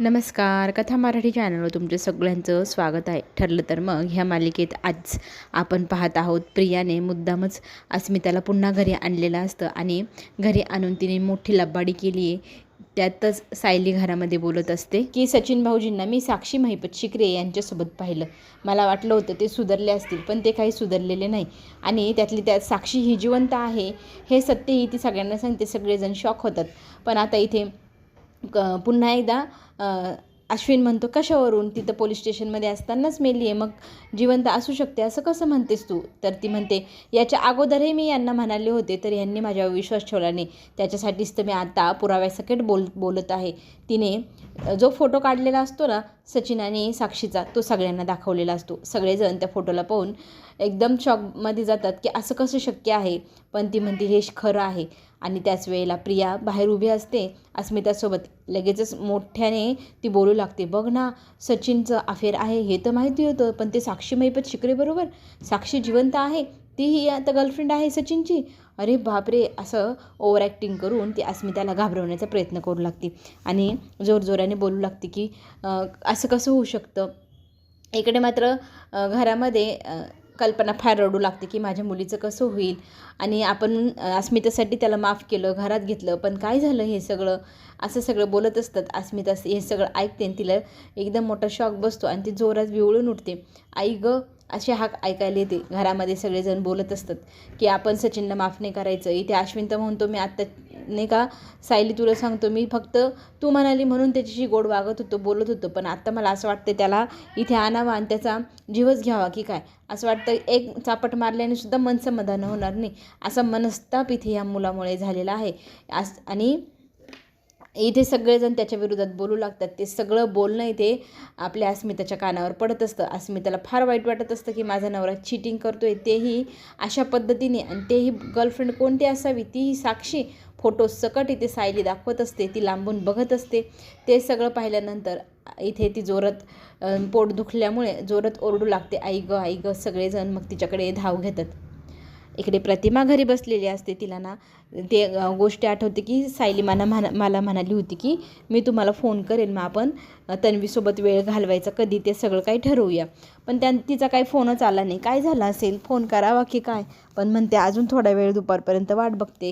नमस्कार. कथा मराठी चॅनलवर तुमचं सगळ्यांचं स्वागत आहे. ठरलं तर मग ह्या मालिकेत आज आपण पाहत आहोत, प्रियाने मुद्दामच अस्मिताला पुन्हा घरी आणलेलं असतं आणि घरी आणून तिने मोठी लबाडी केली आहे. त्यातच सायली घरामध्ये बोलत असते की सचिन भाऊजींना मी साक्षी महिपत शिकरे यांच्यासोबत पाहिलं. मला वाटलं होतं ते सुधारले असतील, पण ते काही सुधारलेले नाही. आणि त्यातली त्यात साक्षी ही जिवंत आहे हे सत्यही ती सगळ्यांना सांगते. सगळेजण शॉक होतात. पण आता इथे पुन्हा एकदा अश्विन म्हणतो, कशावरून? तिथं पोलीस स्टेशनमध्ये असतानाच मेली आहे, मग जिवंत असू शकते असं कसं म्हणतेस तू? तर ती म्हणते, याच्या अगोदरही मी यांना म्हणाले होते, तर यांनी माझ्यावर विश्वास ठेवला नाही. त्याच्यासाठीच तर मी आता पुराव्यासकट बोलत आहे. तिने जो फोटो काढलेला असतो ना सचिन आणि साक्षीचा, तो सगळ्यांना दाखवलेला असतो. सगळेजण त्या फोटोला पाहून एकदम शॉकमध्ये जातात की असं कसं शक्य आहे. पण ती म्हणते हे खरं आहे. आणि त्याच वेळेला प्रिया बाहेर उभी असते अस्मितासोबत. लगेचच मोठ्याने ती बोलू लागते, बघ ना, सचिनचं अफेअर आहे हे तर माहिती होतं, पण ते साक्षी महिपत शिकरे बरोबर, साक्षी जिवंत आहे, तीही आता गर्लफ्रेंड आहे सचिनची. अरे बापरे, असं ओव्हर ॲक्टिंग करून ती अस्मिताला घाबरवण्याचा प्रयत्न करू लागते आणि जोरजोराने बोलू लागते की असं कसं होऊ शकतं. इकडे मात्र घरामध्ये कल्पना फार रडू लागते की माझ्या मुलीचं कसं होईल. आणि आपण अस्मितासाठी त्याला माफ केलं, घरात घेतलं, पण काय झालं हे सगळं, असं सगळं बोलत असतात. अस्मिता हे सगळं ऐकते आणि तिला एकदम मोठा शॉक बसतो आणि ती जोरात विवळून उठते. आई गं, असे हाक ऐकायला येते. घरामध्ये सगळेजण बोलत असतात की आपण सचिनला माफ नाही करायचं. इथे अश्विन तर म्हणतो, मी आत्ता नाही का सायली तुला सांगतो, मी फक्त तू म्हणाली म्हणून त्याच्याशी गोड वागत होतो, बोलत होतो, पण आत्ता मला असं वाटतं त्याला इथे आणावं आणि त्याचा जीवच घ्यावा की काय. असं वाटतं एक चापट मारल्याने सुद्धा मन समाधान होणार नाही, असा मनस्ताप इथे या मुलामुळे झालेला आहे. आणि इथे सगळेजण त्याच्या विरोधात बोलू लागतात. ते सगळं बोलणं इथे आपल्या अस्मिताच्या कानावर पडत असतं. अस्मिताला फार वाईट वाटत असतं की माझा नवरा चीटिंग करतोय, तेही अशा पद्धतीने, आणि तेही गर्लफ्रेंड कोणती असावी, तीही साक्षी. फोटो सकट इथे सायली दाखवत असते, ती लांबून बघत असते. ते सगळं पाहिल्यानंतर इथे ती जोरात पोट दुखल्यामुळे जोरात ओरडू लागते, आई गं आई गं. सगळेजण मग तिच्याकडे धाव घेतात. इकडे प्रतिमा घरी बसलेली असते. तिला ना ते गोष्टी आठवते की सायली मला म्हणाली होती की मी तुम्हाला फोन करेल, मग आपण तन्वीसोबत वेळ घालवायचा कधी ते सगळं काही ठरवूया. पण तिचा काही फोनच आला नाही. काय झालं असेल, फोन करावा की काय. पण म्हणते अजून थोडा वेळ दुपारपर्यंत वाट बघते.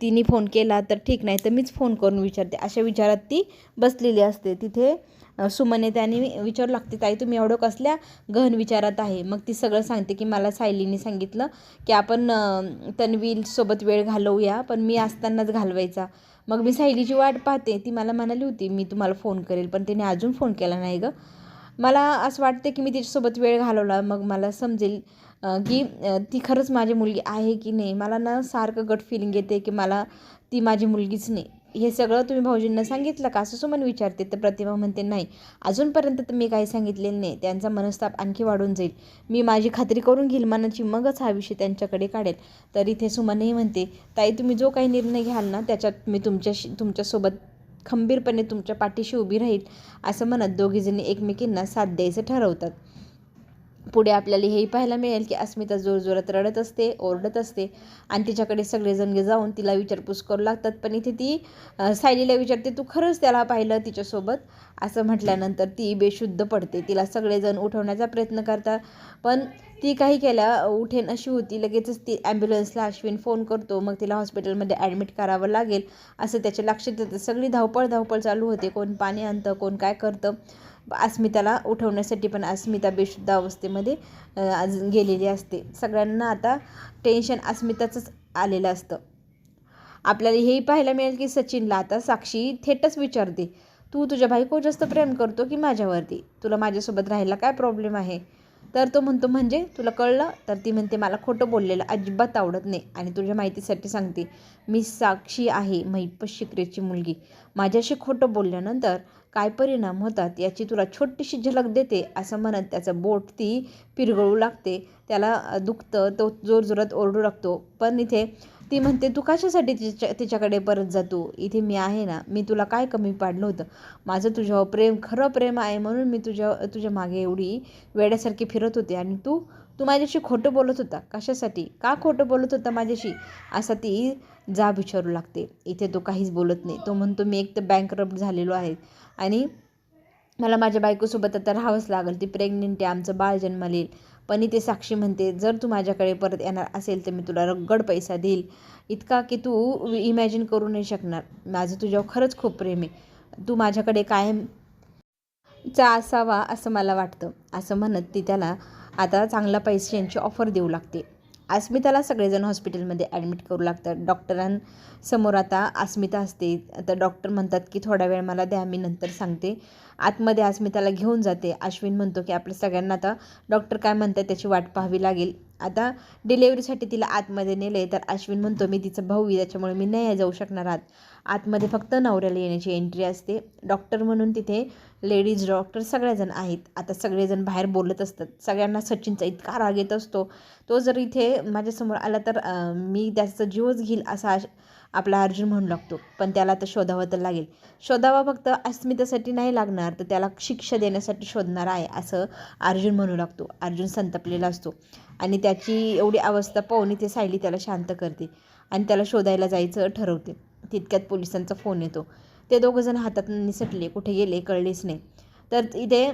तिने फोन केला तर ठीक, नाही तर मीच फोन करून विचारते, अशा विचारात ती बसलेली असते. तिथे सुमने त्याने विचारू लागते, ताई तुम्ही एवढं कसल्या गहन विचारात आहे. मग ती सगळं सांगते की मला सायलीने सांगितलं की आपण तन्वीसोबत वेळ घालवूया, पण मी असतानाच घालवायचा. मग मी सायलीची वाट पाहते. ती मला म्हणाली होती मी तुम्हाला फोन करेल, पण तिने अजून फोन केला नाही गं. मला असं वाटते की मी तिच्यासोबत वेळ घालवला मग मला समजेल की ती खरंच माझी मुलगी आहे की नाही. मला ना सारखं गट फिलिंग येते की मला ती माझी मुलगीच नाही. हे सगळं तुम्ही भाऊजींना सांगितलं का, असं सुमन विचारते. तर प्रतिमा म्हणते, नाही, अजूनपर्यंत तर मी काही सांगितलेलं नाही. त्यांचा मनस्ताप आणखी वाढून जाईल. मी माझी खात्री करून घेईल मनाची, मगच हा विषय त्यांच्याकडे काढेल. तर इथे सुमनही म्हणते, ताई तुम्ही जो काही निर्णय घ्याल ना, त्याच्यात मी तुमच्यासोबत खंबीरपणे तुमच्या पाठीशी उभी राहील, असं म्हणत दोघीजणी एकमेकींना साथ द्यायचं ठरवतात. पुढे आपल्याला हेही पाहायला मिळेल की अस्मिता जोरजोरात रडत असते, ओरडत असते आणि तिच्याकडे सगळेजण जाऊन तिला विचारपूस करू लागतात. पण इथे ती सायलीला विचारते, तू खरंच त्याला पाहिलं तिच्यासोबत? असं म्हटल्यानंतर ती बेशुद्ध पडते. तिला सगळेजण उठवण्याचा प्रयत्न करतात, पण ती काही केल्या उठेन अशी होती. लगेचच ती ॲम्ब्युलन्सला अश्विन फोन करतो. मग तिला हॉस्पिटलमध्ये ॲडमिट करावं लागेल असं त्याच्या लक्षात येतं. सगळी धावपळ चालू होते. कोण पाणी आणतं, कोण काय करतं अस्मिताला उठवण्यासाठी. पण अस्मिता बेशुद्ध अवस्थेमध्ये गेलेली असते. सगळ्यांना आता टेन्शन अस्मिताचंच आलेलं असतं. आपल्याला हेही पाहायला मिळेल की सचिनला आता साक्षी थेटच विचारते, तू तुझ्या बायकोवर जास्त प्रेम करतो की माझ्यावरती? तुला माझ्यासोबत राहायला काय प्रॉब्लेम आहे? तर तो म्हणतो, म्हणजे तुला कळलं? तर ती म्हणते, मला खोटं बोललेलं अजिबात आवडत नाही. आणि तुझ्या माहितीसाठी सांगते, मी साक्षी आहे, महिपत शिकरेची मुलगी. माझ्याशी खोटं बोलल्यानंतर काय परिणाम होतात याची तुला छोटीशी झलक देते, असं म्हणत त्याचं बोट ती पिरगळू लागते. त्याला दुखतं. तो जोरजोरात ओरडू लागतो. पण इथे ती म्हणते, तू कशासाठी तिच्याकडे परत जातो? इथे मी आहे ना, मी तुला काय कमी पाडलं होतं? माझं तुझ्यावर प्रेम, खरं प्रेम आहे, म्हणून मी तुझ्या मागे एवढी वेड्यासारखी फिरत होते. आणि तू माझ्याशी खोटं बोलत होता. कशासाठी? का खोटं बोलत होता माझ्याशी? असं ती विचारू लागते. इथे तो काहीच बोलत नाही. तो म्हणतो, मी एक तर बँकरप्ट झालेलो आहे आणि मला माझ्या बायकोसोबत आता राहावंच लागेल, ती प्रेग्नेंट आहे, आमचं बाळ जन्माला पण इथे साक्षी म्हणते जर तू माझ्याकडे परत येणार असेल तर मी तुला रगड पैसा देईल, इतका की तू इमॅजिन करू नाही शकणार. माझं तुझ्यावर खरंच खूप प्रेम आहे, तू माझ्याकडे कायमचा असावा असं मला वाटतं. असं म्हणत ती त्याला आता चांगला पैशांची ऑफर देऊ लागते. अस्मिताला सगळेजण हॉस्पिटलमध्ये ॲडमिट करू लागतात. डॉक्टरांसमोर आता अस्मिता असते. आता डॉक्टर म्हणतात की थोडा वेळ मला द्या, मी नंतर सांगते. आतमध्ये अस्मिताला घेऊन जाते. अश्विन म्हणतो की आपल्या सगळ्यांना आता डॉक्टर काय म्हणतात त्याची वाट पाहावी लागेल. आता डिलेवरीसाठी तिला आतमध्ये नेले तर अश्विन म्हणतो मी तिचा भाऊ आहे त्याच्यामुळे मी नाही जाऊ शकणार आतमध्ये फक्त नवऱ्याला येण्याची एंट्री असते. डॉक्टर म्हणून तिथे लेडीज डॉक्टर सगळेजण आहेत. आता सगळेजण बाहेर बोलत असतात. सगळ्यांना सचिनचा इतका राग येत असतो, तो जर इथे माझ्यासमोर आला तर मी त्याचा जीवच घेईल असा आपला अर्जुन म्हणू लागतो. पण त्याला आता शोधावं तर लागेल. शोधावा फक्त अस्मितेसाठी नाही लागणार तर त्याला शिक्षा देण्यासाठी शोधणार आहे असं अर्जुन म्हणू लागतो. अर्जुन संतपलेला असतो आणि त्याची एवढी अवस्था पाहून इथे सायली त्याला शांत करते आणि त्याला शोधायला जायचं ठरवते. तितक्यात पोलिसांचा फोन येतो. ते दोघंजण हातात निसटले, कुठे गेले कळलेच नाही. तर इथे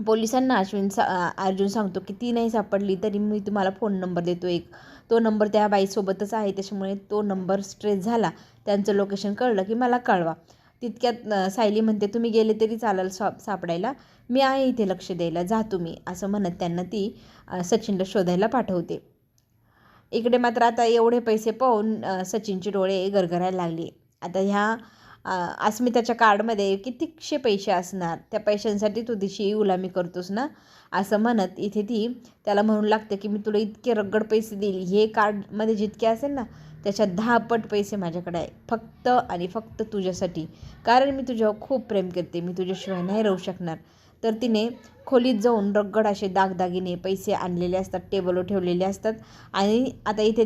पोलिसांना अर्जुन सांगतो की ती नाही सापडली तरी मी तुम्हाला फोन नंबर देतो एक, तो नंबर त्या बाईसोबतच आहे त्याच्यामुळे तो नंबर ट्रेस झाला, त्यांचं लोकेशन कळलं की मला कळवा. तितक्यात सायली म्हणते तुम्ही गेले तरी चालेल सापडायला, मी आहे इथे लक्ष द्यायला, जा तुम्ही असं म्हणत त्यांना ती सचिनला शोधायला पाठवते. इकडे मात्र आता एवढे पैसे पाहून सचिनचे डोळे गरगरायला लागले. आता ह्या अस्मिताच्या कार्डमध्ये कितीकशे पैसे असणार, त्या पैशांसाठी तू दिशी गुलामी करतोस ना असं म्हणत इथे ती त्याला म्हणू लागते की मी तुला इतके रगड पैसे देईल, हे कार्डमध्ये जितके असेल ना त्याच्यात 10 पट पैसे माझ्याकडे आहे, फक्त आणि फक्त तुझ्यासाठी, कारण मी तुझ्यावर खूप प्रेम करते, मी तुझ्याशिवाय नाही राहू शकणार. तर तिने खोलीत जाऊन रगड असे दागदागिने पैसे आणलेले असतात, टेबलवर ठेवलेले असतात आणि आता इथे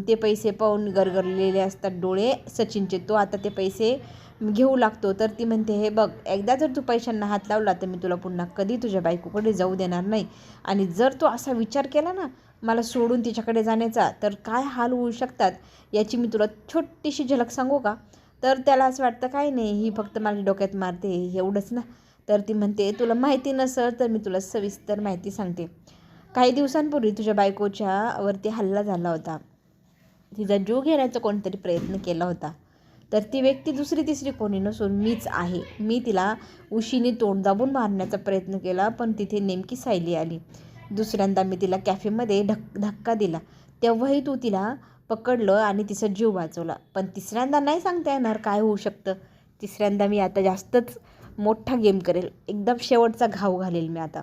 ते पैसे पाहून गरगरलेले असतात डोळे सचिनचे. तो आता ते पैसे घेऊ लागतो. तर ती म्हणते हे बघ, एकदा जर तू पैशांना हात लावला तर मी तुला पुन्हा कधी तुझ्या बायकोकडे जाऊ देणार नाही, आणि जर तू असा विचार केला ना मला सोडून तिच्याकडे जाण्याचा तर काय हाल होऊ शकतात याची मी तुला छोटीशी झलक सांगू का. तर त्याला असं वाटतं काय नाही, ही फक्त माझ्या डोक्यात मारते एवढंच ना. तर ती म्हणते तुला माहिती नसेल तर मी तुला सविस्तर माहिती सांगते. काही दिवसांपूर्वी तुझ्या बायकोच्या वरती हल्ला झाला होता, तिचा जीव घेण्याचा कोणतरी प्रयत्न केला होता. तर ती व्यक्ती दुसरी तिसरी कोणी नसून मीच आहे. मी तिला उशीने तोंड दाबून मारण्याचा प्रयत्न केला पण तिथे नेमकी सायली आली. दुसऱ्यांदा मी तिला कॅफेमध्ये धक्का दिला तेव्हाही तू तिला पकडलं आणि तिचा जीव वाचवला. पण तिसऱ्यांदा नाही सांगता येणार काय होऊ शकतं. तिसऱ्यांदा मी आता जास्तच मोठा गेम करेल, एकदम शेवटचा घाव घालेल मी आता.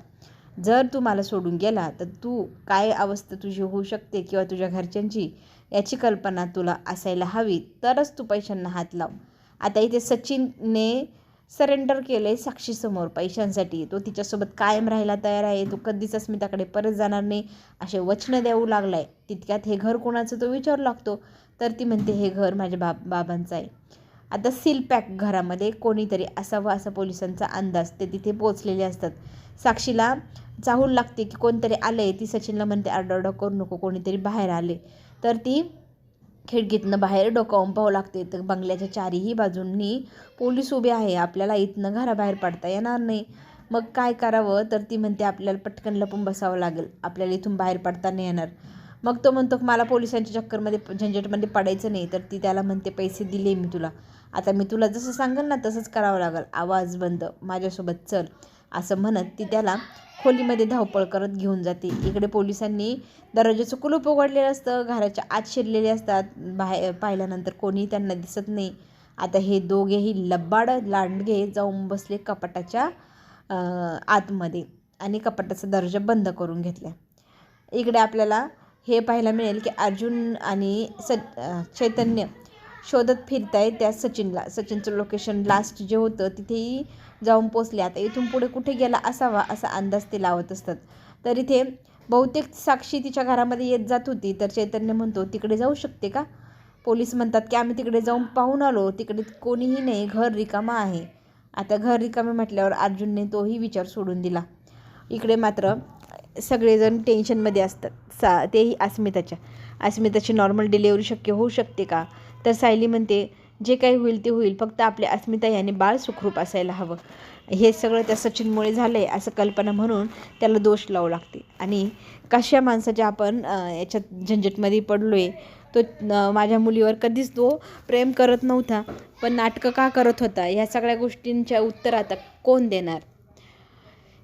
जर तू मला सोडून गेला तर तू काय अवस्था तुझी होऊ शकते किंवा तुझ्या घरच्यांची याची कल्पना तुला असायला हवी, तरच तू पैशांना हात लाव. आता इथे सचिनने सरेंडर केलं आहे साक्षीसमोर पैशांसाठी. तो तिच्यासोबत कायम राहायला तयार आहे, तो कधीच अस्मिताकडे परत जाणार नाही असे वचनं देऊ लागला आहे. तितक्यात हे घर कोणाचं तो विचारू लागतो. तर ती म्हणते हे घर माझ्या बाबांचं आहे. आता सील पॅक घरामध्ये कोणीतरी असावं असा पोलिसांचा अंदाज. ते तिथे पोचलेले असतात. साक्षीला चाहूल लागते की कोणतरी आलं आहे. ती सचिनला म्हणते आरडाओरडा करू नको, कोणीतरी बाहेर आले. तर ती खिडकीतनं बाहेर डोकावून पाहू लागते तर बंगल्याच्या चारही बाजूंनी पोलीस उभे आहे. आपल्याला इथनं घराबाहेर पडता येणार नाही. मग काय करावं. तर ती म्हणते आपल्याला पटकन लपून बसावं लागेल, आपल्याला इथून बाहेर पडता नाही येणार. मग तो म्हणतो मला पोलिसांच्या चक्करमध्ये झंझटमध्ये पडायचं नाही. तर ती त्याला म्हणते पैसे दिले मी तुला, आता मी तुला जसं सांगेल ना तसंच करावं लागेल, आवाज बंद, माझ्यासोबत चल असं म्हणत ती त्याला खोलीमध्ये धावपळ करत घेऊन जाते. इकडे पोलिसांनी दरवाजाचं कुलूप उघडलेलं असतं, घराच्या आत शिरलेले असतात. बाहेर पाहिल्यानंतर कोणीही त्यांना दिसत नाही. आता हे दोघेही लबाड लांडगे जाऊन बसले कपाटाच्या आतमध्ये आणि कपाटाचा दरवाजा बंद करून घेतला. इकडे आपल्याला हे पाहायला मिळेल की अर्जुन आणि चैतन्य शोधत फिरताय त्या सचिनचं लोकेशन लास्ट जे होतं तिथेही जाऊन पोचले. आता इथून पुढे कुठे गेला असावा असा अंदाज ते लावत असतात. तर इथे बहुतेक साक्षी तिच्या घरामध्ये येत जात होती. तर चैतन्य म्हणतो तिकडे जाऊ शकते का. पोलीस म्हणतात की आम्ही तिकडे जाऊन पाहून आलो, तिकडे कोणीही नाही, घर रिकामा आहे. आता घर रिकामे म्हटल्यावर अर्जुनने तोही विचार सोडून दिला. इकडे मात्र सगळेजण टेन्शनमध्ये असतात. तेही अस्मिताची नॉर्मल डिलेवरी शक्य होऊ शकते का. तर सायली म्हणते जे काही होईल ते होईल, फक्त आपल्या अस्मिता याने बाळ सुखरूप असायला हवं. हे सगळं त्या सचिनमुळे झालं आहे असं कल्पना म्हणून त्याला दोष लावू लागते. आणि कशा माणसाच्या आपण याच्यात झंझटमध्ये पडलो आहे. तो माझ्या मुलीवर कधीच तो प्रेम करत नव्हता, पण नाटकं का करत होता, ह्या सगळ्या गोष्टींच्या उत्तर आता कोण देणार.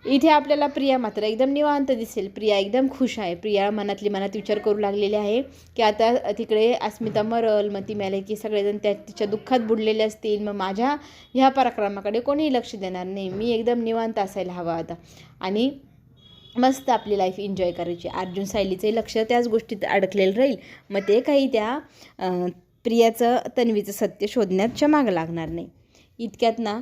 इथे आपल्याला प्रिया मात्र एकदम निवांत दिसेल. प्रिया एकदम खुश आहे. प्रिया मनातली मनात विचार करू लागलेली आहे की आता तिकडे अस्मिता मरल, मग ती मेले की सगळेजण तिच्या दुःखात बुडलेले असतील, मग माझ्या ह्या पराक्रमाकडे कोणीही लक्ष देणार नाही. मी एकदम निवांत असायला हवं आता आणि मस्त आपली लाईफ एन्जॉय करायची. अर्जुन सायलीचंही लक्ष त्याच गोष्टीत अडकलेलं राहील. मग ते काही त्या प्रियाचं तन्वीचं सत्य शोधण्याच्या मागं लागणार नाही. इतक्यात ना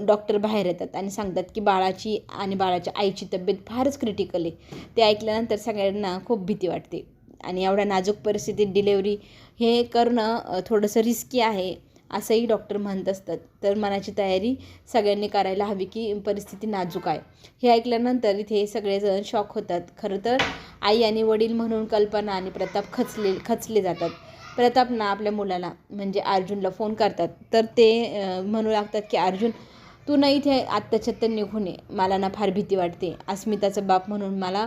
डॉक्टर बाहेर येतात आणि सांगतात की बाळाची आणि बाळाच्या आईची तब्येत फारच क्रिटिकल आहे. ते ऐकल्यानंतर सगळ्यांना खूप भीती वाटते आणि एवढ्या नाजूक परिस्थितीत डिलेवरी हे करणं थोडंसं रिस्की आहे असंही डॉक्टर म्हणत असतात. तर मनाची तयारी सगळ्यांनी करायला हवी की परिस्थिती नाजूक आहे. हे ऐकल्यानंतर इथे सगळेजण शॉक होतात. खरं तर आई आणि वडील म्हणून कल्पना आणि प्रताप खचले जातात. प्रताप ना आपल्या मुलाला म्हणजे अर्जुनला फोन करतात, तर ते म्हणू लागतात की अर्जुन तू ना इथे आत्ताच्या निघून ये, मला ना फार भीती वाटते. अस्मिताचं बाप म्हणून मला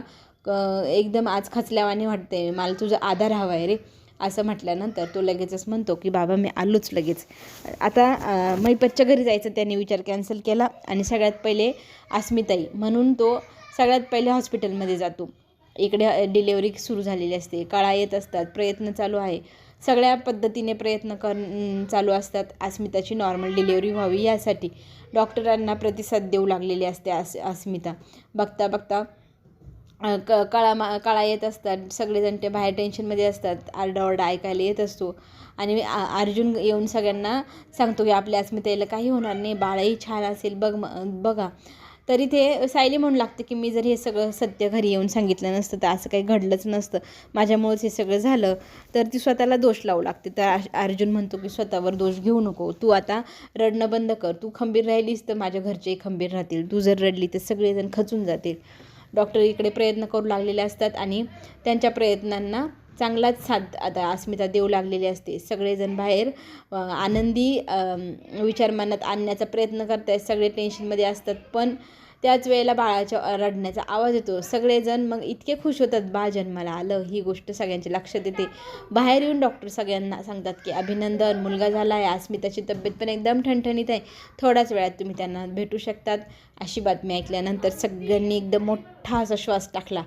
एकदम आज खचल्यावानी वाटते, मला तुझा आधार हवा आहे रे. असं म्हटल्यानंतर तो लगेचच म्हणतो की बाबा मी आलोच लगेच. आता मैपतच्या घरी जायचं त्याने विचार कॅन्सल केला आणि सगळ्यात पहिले अस्मिताई म्हणून तो सगळ्यात पहिले हॉस्पिटलमध्ये जातो. इकडे डिलेवरी सुरू झालेली असते, कळा येत असतात, प्रयत्न चालू आहे. सगळ्या पद्धतीने प्रयत्न चालू असतात अस्मिताची नॉर्मल डिलेवरी व्हावी यासाठी. डॉक्टरांना प्रतिसाद देऊ लागलेली असते अस्मिता. बघता बघता कळा येत असतात. सगळेजण ते बाहेर टेन्शनमध्ये असतात. आरडाओरडा ऐकायला येत असतो आणि अर्जुन येऊन सगळ्यांना सांगतो की आपल्या अस्मितेला काही होणार नाही, बाळही छान असेल बघा. तरी ते सायली म्हणू लागते की मी जर हे सगळं सत्य घरी येऊन सांगितलं नसतं तर असं काही घडलंच नसतं, माझ्यामुळेच हे सगळं झालं. तर ती स्वतःला दोष लावू लागते. तर अर्जुन म्हणतो की स्वतःवर दोष घेऊ नको, तू आता रडणं बंद कर, तू खंबीर राहिलीस तर माझ्या घरचेही खंबीर राहतील, तू जर रडली तर सगळेजण खचून जातील. डॉक्टर इकडे प्रयत्न करू लागलेले असतात आणि त्यांच्या प्रयत्नांना चांगलाच साथ आता अस्मिता देऊ लागलेली असते. सगळेजण बाहेर आनंदी विचार मनात आणण्याचा प्रयत्न करत आहेत. सगळे टेन्शनमध्ये असतात, पण त्याच वेळेला बाळाच्या रडण्याचा आवाज येतो. सगळेजण मग इतके खुश होतात, बाळ जन्माला आलं, ही गोष्ट सगळ्यांच्या लक्षात येते. बाहेर येऊन डॉक्टर सगळ्यांना सांगतात की अभिनंदन, मुलगा झाला आहे, अस्मिताची तब्येत पण एकदम ठणठणीत आहे, थोड्याच वेळात तुम्ही त्यांना भेटू शकतात. अशी बातमी ऐकल्यानंतर सगळ्यांनी एकदम मोठा असा श्वास टाकला.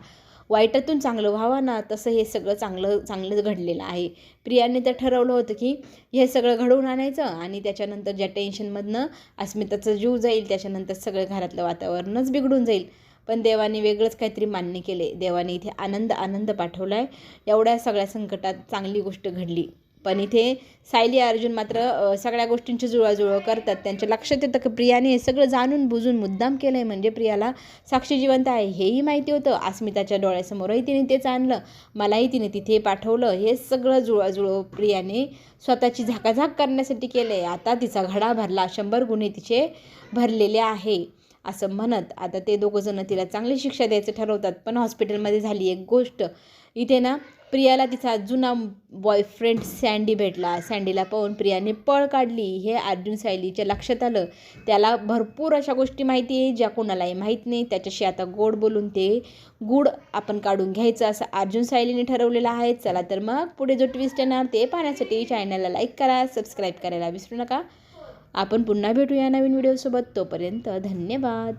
वाईटातून चांगलं व्हावं ना, तसं हे सगळं चांगलं घडलेलं आहे. प्रियाने तर ठरवलं होतं की हे सगळं घडवून आणायचं आणि त्याच्यानंतर ज्या टेन्शनमधनं अस्मिताचा जीव जाईल त्याच्यानंतर सगळं घरातलं वातावरणच बिघडून जाईल. पण देवाने वेगळंच काहीतरी मान्य केले. देवाने इथे आनंद पाठवला आहे. एवढ्या सगळ्या संकटात चांगली गोष्ट घडली. पण इथे सायली अर्जुन मात्र सगळ्या गोष्टींची जुळवाजुळव करतात. त्यांच्या लक्षात येतं की प्रियाने हे सगळं जाणून बुजून मुद्दाम केलं आहे, म्हणजे प्रियाला साक्षी जिवंत आहे हेही माहिती होतं. अस्मिताच्या डोळ्यासमोरही तिने तेच आणलं, मलाही तिने तिथे पाठवलं. हे सगळं जुळवाजुळव प्रियाने स्वतःची झाकाझाक करण्यासाठी केलं आहे. आता तिचा घडा भरला, 100 गुन्हे तिचे भरलेले आहे असं म्हणत आता ते दोघंजणं तिला चांगली शिक्षा द्यायचं ठरवतात. पण हॉस्पिटलमध्ये झाली एक गोष्ट. इथे ना प्रियाला तिचा जुना बॉयफ्रेंड सँडी भेटला. सँडीला पाहून प्रियाने पळ काढली. हे अर्जुन सायलीच्या लक्षात आलं. त्याला भरपूर अशा गोष्टी माहिती आहे ज्या कोणालाही माहीत नाही. त्याच्याशी आता गोड बोलून ते गूढ आपण काढून घ्यायचं असं अर्जुन सायलीने ठरवलेलं आहे. चला तर मग पुढे जो ट्विस्ट येणार ते पाहण्यासाठी चॅनलला लाईक करा, सबस्क्राईब करायला विसरू नका. आपण पुन्हा भेटूया नवीन व्हिडिओसोबत. तोपर्यंत धन्यवाद.